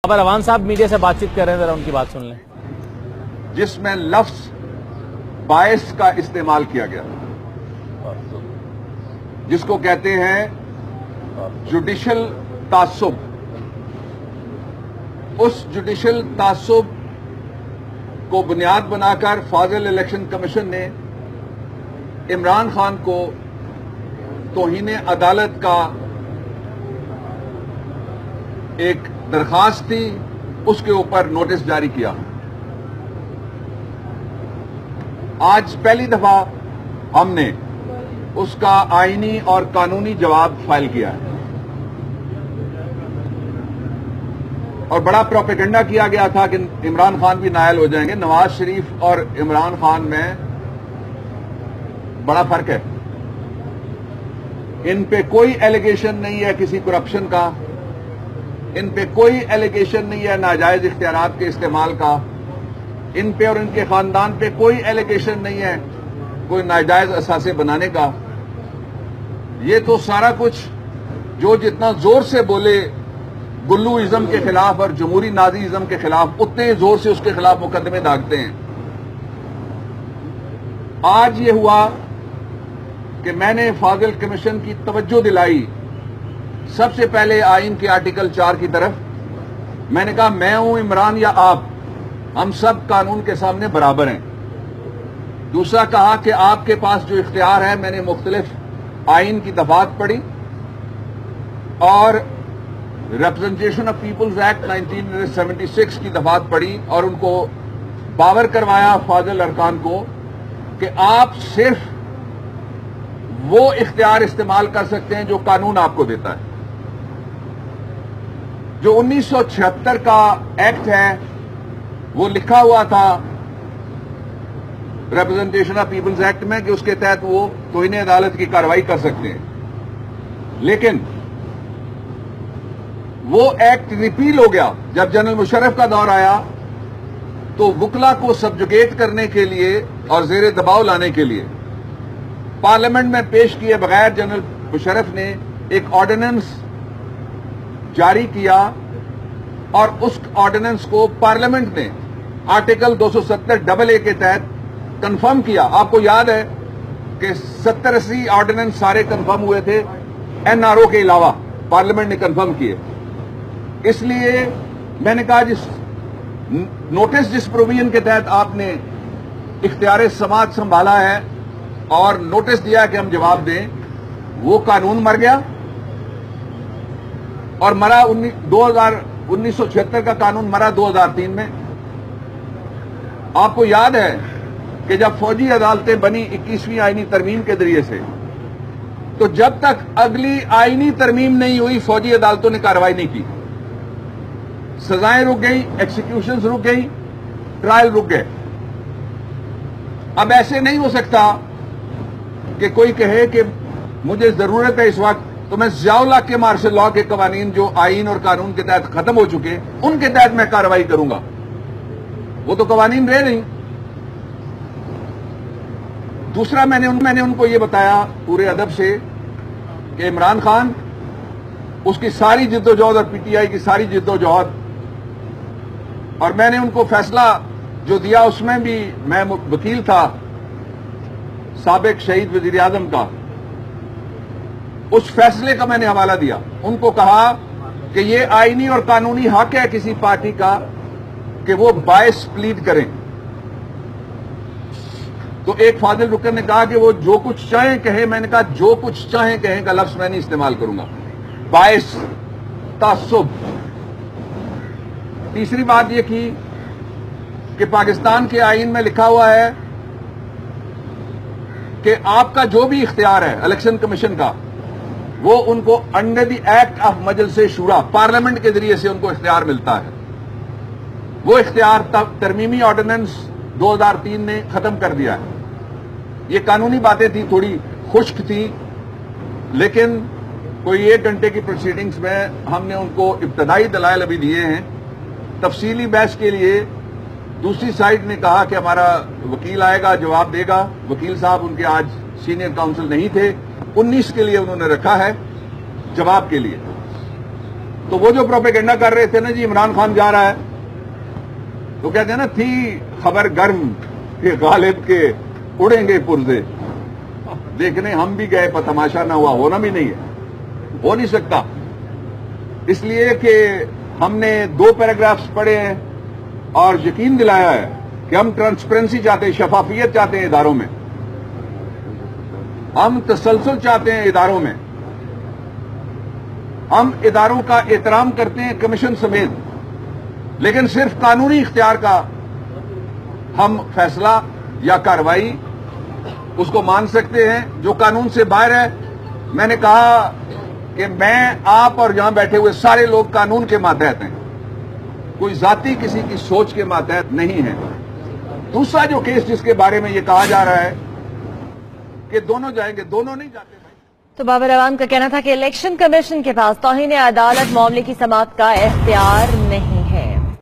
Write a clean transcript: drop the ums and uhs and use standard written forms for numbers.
اب روان صاحب میڈیا سے بات چیت کر رہے ہیں، ذرا ان کی بات سن لیں۔ جس میں لفظ باعث کا استعمال کیا گیا، جس کو کہتے ہیں جوڈیشل تعصب، اس جوڈیشل تعصب کو بنیاد بنا کر فاضل الیکشن کمیشن نے عمران خان کو توہین عدالت کا ایک درخواست تھی، اس کے اوپر نوٹس جاری کیا۔ آج پہلی دفعہ ہم نے اس کا آئینی اور قانونی جواب فائل کیا ہے، اور بڑا پروپیگنڈا کیا گیا تھا کہ عمران خان بھی نائل ہو جائیں گے۔ نواز شریف اور عمران خان میں بڑا فرق ہے۔ ان پہ کوئی ایلیگیشن نہیں ہے کسی کرپشن کا، ان پہ کوئی ایلیگیشن نہیں ہے ناجائز اختیارات کے استعمال کا، ان پہ اور ان کے خاندان پہ کوئی ایلیگیشن نہیں ہے کوئی ناجائز اثاثے بنانے کا۔ یہ تو سارا کچھ جو جتنا زور سے بولے گلو ازم کے خلاف اور جمہوری نازی ازم کے خلاف، اتنے زور سے اس کے خلاف مقدمے داغتے ہیں۔ آج یہ ہوا کہ میں نے فاضل کمیشن کی توجہ دلائی سب سے پہلے آئین کے آرٹیکل 4 کی طرف۔ میں نے کہا میں ہوں عمران یا آپ، ہم سب قانون کے سامنے برابر ہیں۔ دوسرا کہا کہ آپ کے پاس جو اختیار ہے، میں نے مختلف آئین کی دفعات پڑھی اور ریپرزنٹیشن آف پیپلز ایکٹ 1976 کی دفعات پڑھی، اور ان کو باور کروایا فاضل ارکان کو کہ آپ صرف وہ اختیار استعمال کر سکتے ہیں جو قانون آپ کو دیتا ہے۔ جو 1976 کا ایکٹ ہے وہ لکھا ہوا تھا ریپرزنٹیشن آف پیپلز ایکٹ میں کہ اس کے تحت وہ توہین عدالت کی کارروائی کر سکتے ہیں، لیکن وہ ایکٹ ریپیل ہو گیا جب جنرل مشرف کا دور آیا، تو وکلا کو سبجوگیٹ کرنے کے لیے اور زیر دباؤ لانے کے لیے پارلیمنٹ میں پیش کیے بغیر جنرل مشرف نے ایک آرڈیننس جاری کیا، اور اس آرڈیننس کو پارلیمنٹ نے آرٹیکل 270 کے تحت کنفرم کیا۔ آپ کو یاد ہے کہ 70-80 آرڈیننس سارے کنفرم ہوئے تھے، این آر او کے علاوہ پارلیمنٹ نے کنفرم کیے۔ اس لیے میں نے کہا جس نوٹس جس پروویژن کے تحت آپ نے اختیار سماعت سنبھالا ہے اور نوٹس دیا کہ ہم جواب دیں، وہ قانون مر گیا، اور مرا 1976 کا قانون مرا 2003 میں۔ آپ کو یاد ہے کہ جب فوجی عدالتیں بنی 21ویں آئینی ترمیم کے ذریعے سے، تو جب تک اگلی آئینی ترمیم نہیں ہوئی فوجی عدالتوں نے کارروائی نہیں کی، سزائیں رک گئی، ایکسیکیوشنز رک گئی، ٹرائل رک گئے۔ اب ایسے نہیں ہو سکتا کہ کوئی کہے کہ مجھے ضرورت ہے اس وقت، تو میں ضیاء الحق کے مارشل لاء کے قوانین جو آئین اور قانون کے تحت ختم ہو چکے ان کے تحت میں کارروائی کروں گا۔ وہ تو قوانین رہے نہیں۔ دوسرا میں نے ان کو یہ بتایا پورے ادب سے کہ عمران خان، اس کی ساری جدوجہد اور پی ٹی آئی کی ساری جدوجہد، اور میں نے ان کو فیصلہ جو دیا اس میں بھی میں وکیل تھا سابق شہید وزیر اعظم کا، اس فیصلے کا میں نے حوالہ دیا۔ ان کو کہا کہ یہ آئینی اور قانونی حق ہے کسی پارٹی کا کہ وہ باعث پلیڈ کریں۔ تو ایک فاضل رکن نے کہا کہ وہ جو کچھ چاہیں کہیں، میں نے کہا جو کچھ چاہیں کہیں کا لفظ میں نہیں استعمال کروں گا، باعث تعصب۔ تیسری بات یہ کی کہ پاکستان کے آئین میں لکھا ہوا ہے کہ آپ کا جو بھی اختیار ہے الیکشن کمیشن کا، وہ ان کو انڈر دی ایکٹ آف مجلس شورا، پارلیمنٹ کے ذریعے سے ان کو اختیار ملتا ہے۔ وہ اختیار ترمیمی آرڈیننس 2003 نے ختم کر دیا ہے۔ یہ قانونی باتیں تھیں، تھوڑی خشک تھی، لیکن کوئی 1 گھنٹے کی پروسیڈنگز میں ہم نے ان کو ابتدائی دلائل ابھی دیے ہیں۔ تفصیلی بحث کے لیے دوسری سائڈ نے کہا کہ ہمارا وکیل آئے گا، جواب دے گا۔ وکیل صاحب ان کے آج سینئر کاؤنسل نہیں تھے، 19 کے لیے انہوں نے رکھا ہے جواب کے لیے۔ تو وہ جو پروپیگنڈا کر رہے تھے نا جی عمران خان جا رہا ہے، تو کہتے ہیں نا تھی خبر گرم کہ غالب کے اڑیں گے پرزے، دیکھنے ہم بھی گئے پر تماشا نہ ہوا، ہونا بھی نہیں ہے، ہو نہیں سکتا، اس لیے کہ ہم نے 2 پیراگرافز پڑھے ہیں اور یقین دلایا ہے کہ ہم ٹرانسپیرنسی چاہتے ہیں، شفافیت چاہتے ہیں اداروں میں، ہم تسلسل چاہتے ہیں اداروں میں، ہم اداروں کا احترام کرتے ہیں کمیشن سمیت، لیکن صرف قانونی اختیار کا ہم فیصلہ یا کارروائی اس کو مان سکتے ہیں جو قانون سے باہر ہے۔ میں نے کہا کہ میں آپ اور یہاں بیٹھے ہوئے سارے لوگ قانون کے ماتحت ہیں، کوئی ذاتی کسی کی سوچ کے ماتحت نہیں ہے۔ دوسرا جو کیس جس کے بارے میں یہ کہا جا رہا ہے کہ دونوں جائیں گے، دونوں نہیں جاتے۔ تو بابر اعوان کا کہنا تھا کہ الیکشن کمیشن کے پاس توہین عدالت معاملے کی سماعت کا اختیار نہیں